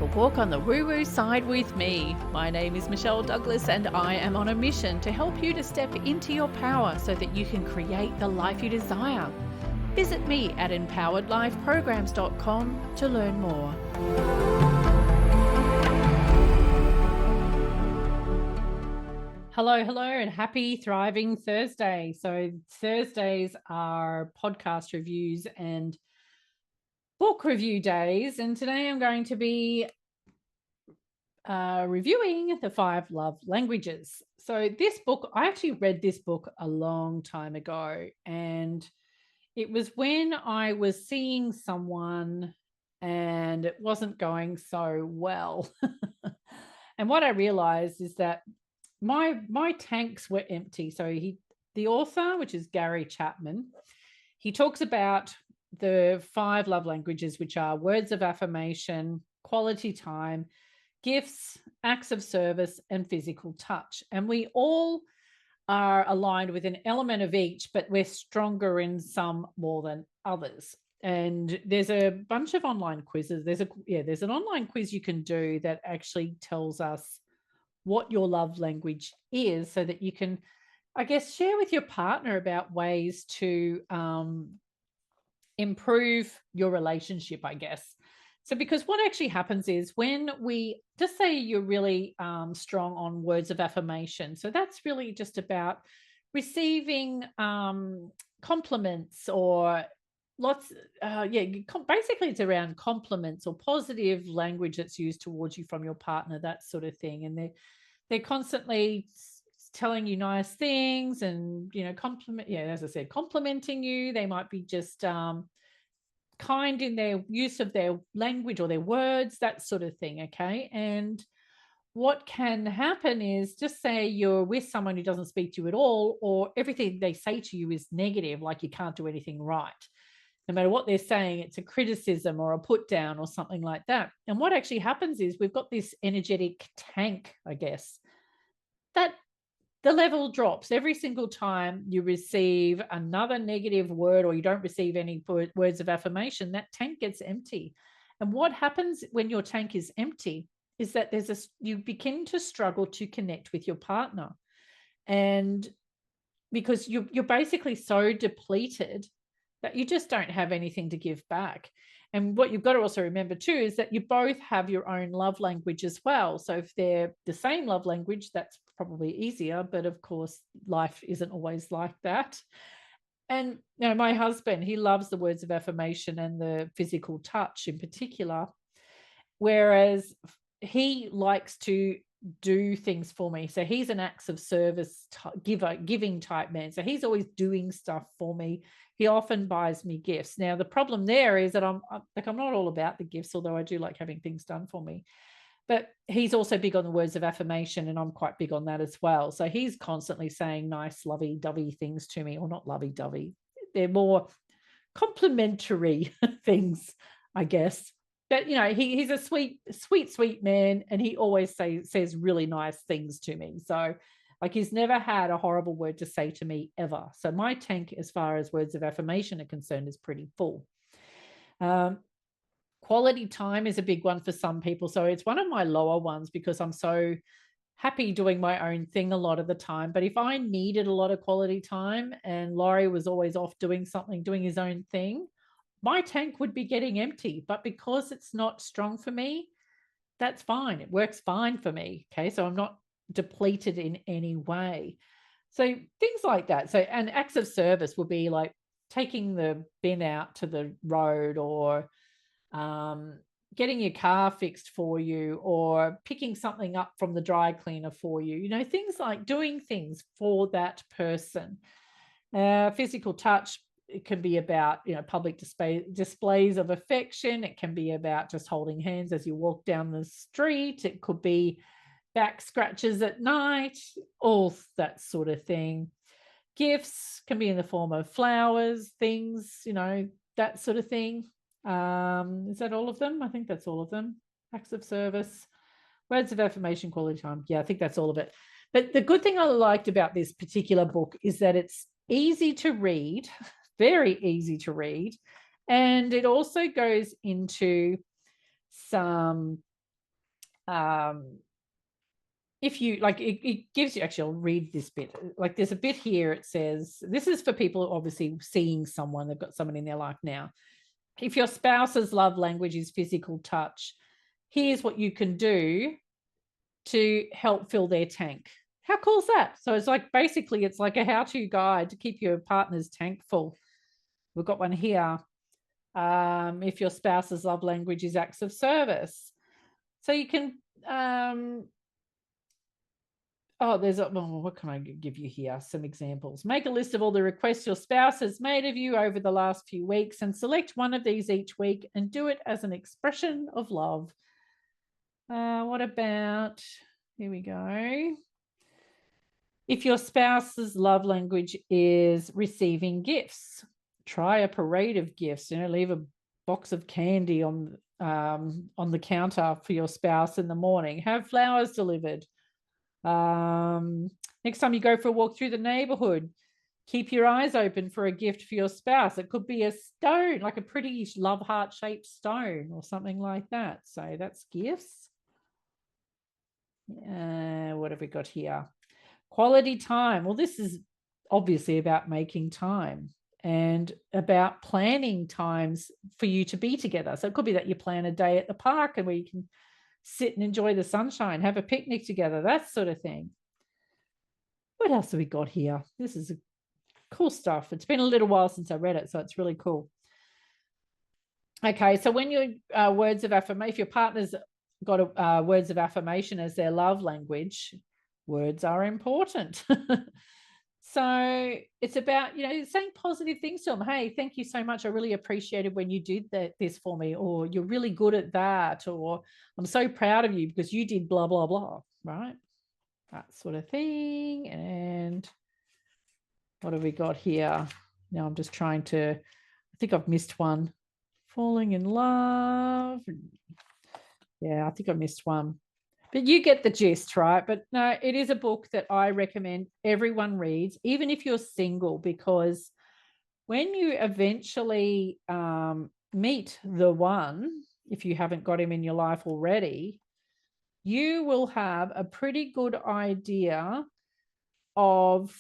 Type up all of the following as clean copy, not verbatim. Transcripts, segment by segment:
a walk on the woo-woo side with me. My name is Michelle Douglas and I am on a mission to help you to step into your power so that you can create the life you desire. Visit me at empoweredlifeprograms.com to learn more. Hello, and happy Thriving Thursday. So Thursdays are podcast reviews and book review days, and today I'm going to be reviewing the 5 Love Languages. So this book, I actually read this book a long time ago, and it was when I was seeing someone and it wasn't going so well. And what I realized is that my tanks were empty. So the author, which is Gary Chapman, he talks about the 5 love languages, which are words of affirmation, quality time, gifts, acts of service, and physical touch. And we all are aligned with an element of each, but we're stronger in some more than others. And there's a bunch of online quizzes. There's an online quiz you can do that actually tells us what your love language is, so that you can, I guess, share with your partner about ways to improve your relationship, I guess. So because what actually happens is when we just say you're really strong on words of affirmation, so that's really just about receiving compliments or basically it's around compliments or positive language that's used towards you from your partner, that sort of thing. And they're constantly telling you nice things and, as I said, complimenting you. They might be just kind in their use of their language or their words, that sort of thing. Okay. And what can happen is, just say you're with someone who doesn't speak to you at all, or everything they say to you is negative, like you can't do anything right. No matter what they're saying, it's a criticism or a put down or something like that. And what actually happens is we've got this energetic tank, I guess, that the level drops every single time you receive another negative word or you don't receive any words of affirmation. That tank gets empty. And what happens when your tank is empty is that you begin to struggle to connect with your partner. And because you're basically so depleted that you just don't have anything to give back. And what you've got to also remember too is that you both have your own love language as well. So if they're the same love language, that's probably easier. But of course, life isn't always like that. And my husband, he loves the words of affirmation and the physical touch in particular, whereas he likes to do things for me. So he's an acts of service giving type man. So he's always doing stuff for me. He often buys me gifts. Now, the problem there is that I'm not all about the gifts, although I do like having things done for me. But he's also big on the words of affirmation, and I'm quite big on that as well. So he's constantly saying nice, lovey-dovey things to me, or not lovey-dovey. They're more complimentary things, I guess. But, he's a sweet man, and he always says really nice things to me. So he's never had a horrible word to say to me ever. So my tank, as far as words of affirmation are concerned, is pretty full. Quality time is a big one for some people. So it's one of my lower ones because I'm so happy doing my own thing a lot of the time. But if I needed a lot of quality time and Laurie was always off doing something, doing his own thing, my tank would be getting empty. But because it's not strong for me, that's fine. It works fine for me. Okay. So I'm not depleted in any way. So things like that. So, and acts of service will be like taking the bin out to the road, or getting your car fixed for you, or picking something up from the dry cleaner for you. Things like doing things for that person. Physical touch, it can be about, public displays of affection. It can be about just holding hands as you walk down the street. It could be back scratches at night, all that sort of thing. Gifts can be in the form of flowers, things, that sort of thing. Is that all of them? I think that's all of them. Acts of service, words of affirmation, quality time. Yeah, I think that's all of it. But the good thing I liked about this particular book is that it's easy to read, very easy to read. And it also goes into some if you like, it gives you, actually, I'll read this bit. Like, there's a bit here, it says, this is for people obviously seeing someone, they've got someone in their life now. If your spouse's love language is physical touch, here's what you can do to help fill their tank. How cool is that? So it's like, basically, it's like a how-to guide to keep your partner's tank full. We've got one here. If your spouse's love language is acts of service. So you can, what can I give you here? Some examples. Make a list of all the requests your spouse has made of you over the last few weeks and select one of these each week and do it as an expression of love. What about, here we go. If your spouse's love language is receiving gifts, try a parade of gifts. Leave a box of candy on the counter for your spouse in the morning. Have flowers delivered. Next time you go for a walk through the neighborhood, keep your eyes open for a gift for your spouse. It could be a stone, like a pretty love heart shaped stone or something like that. So that's gifts. What have we got here? Quality time. Well, this is obviously about making time and about planning times for you to be together. So it could be that you plan a day at the park and where you can sit and enjoy the sunshine, have a picnic together, that sort of thing. What else have we got here? This is cool stuff. It's been a little while since I read it, so it's really cool. Okay, so when your words of affirmation, if your partner's got words of affirmation as their love language, words are important. So it's about, saying positive things to them. Hey, thank you so much. I really appreciated when you did this for me, or you're really good at that, or I'm so proud of you because you did blah, blah, blah, right? That sort of thing. And what have we got here? Now I'm just trying to, I think I've missed one. Falling in love. Yeah, I think I missed one. But you get the gist, right? But no, it is a book that I recommend everyone reads, even if you're single, because when you eventually meet the one, if you haven't got him in your life already, you will have a pretty good idea of,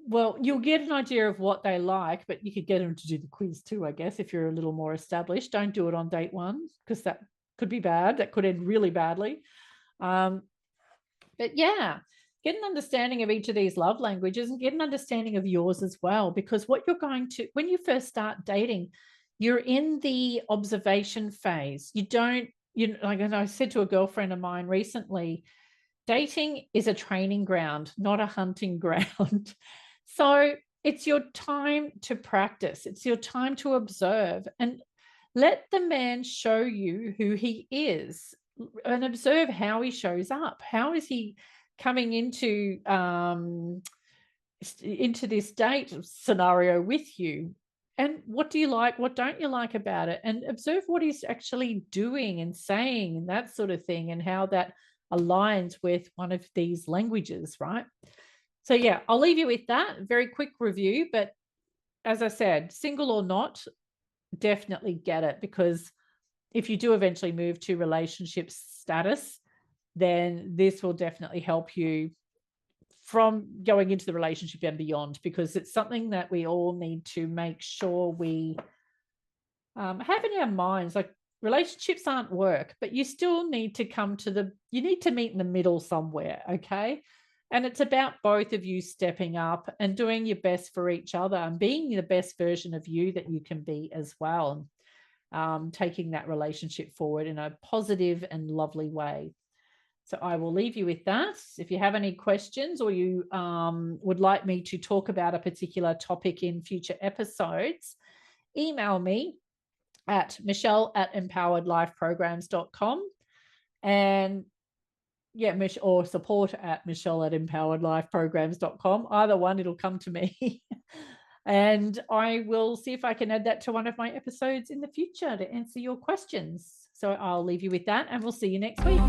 well, you'll get an idea of what they like, but you could get them to do the quiz too, I guess, if you're a little more established. Don't do it on date one, because that could be bad. That could end really badly. But yeah, get an understanding of each of these love languages and get an understanding of yours as well, because what you're going to, when you first start dating, you're in the observation phase. You don't, like, and I said to a girlfriend of mine recently, dating is a training ground, not a hunting ground. So it's your time to practice. It's your time to observe and let the man show you who he is and observe how he shows up. How is he coming into this date scenario with you? And what do you like? What don't you like about it? And observe what he's actually doing and saying and that sort of thing, and how that aligns with one of these languages, right? So yeah, I'll leave you with that. Very quick review, but as I said, single or not, definitely get it, because if you do eventually move to relationship status, then this will definitely help you from going into the relationship and beyond, because it's something that we all need to make sure we have in our minds. Like, relationships aren't work, but you still need to you need to meet in the middle somewhere, okay? And it's about both of you stepping up and doing your best for each other and being the best version of you that you can be as well. Taking that relationship forward in a positive and lovely way. So I will leave you with that. If you have any questions, or you would like me to talk about a particular topic in future episodes, email me at michelle@empoweredlifeprograms.com, and or support at michelle@empoweredlifeprograms.com. Either one, it'll come to me. And I will see if I can add that to one of my episodes in the future to answer your questions. So I'll leave you with that, and we'll see you next week.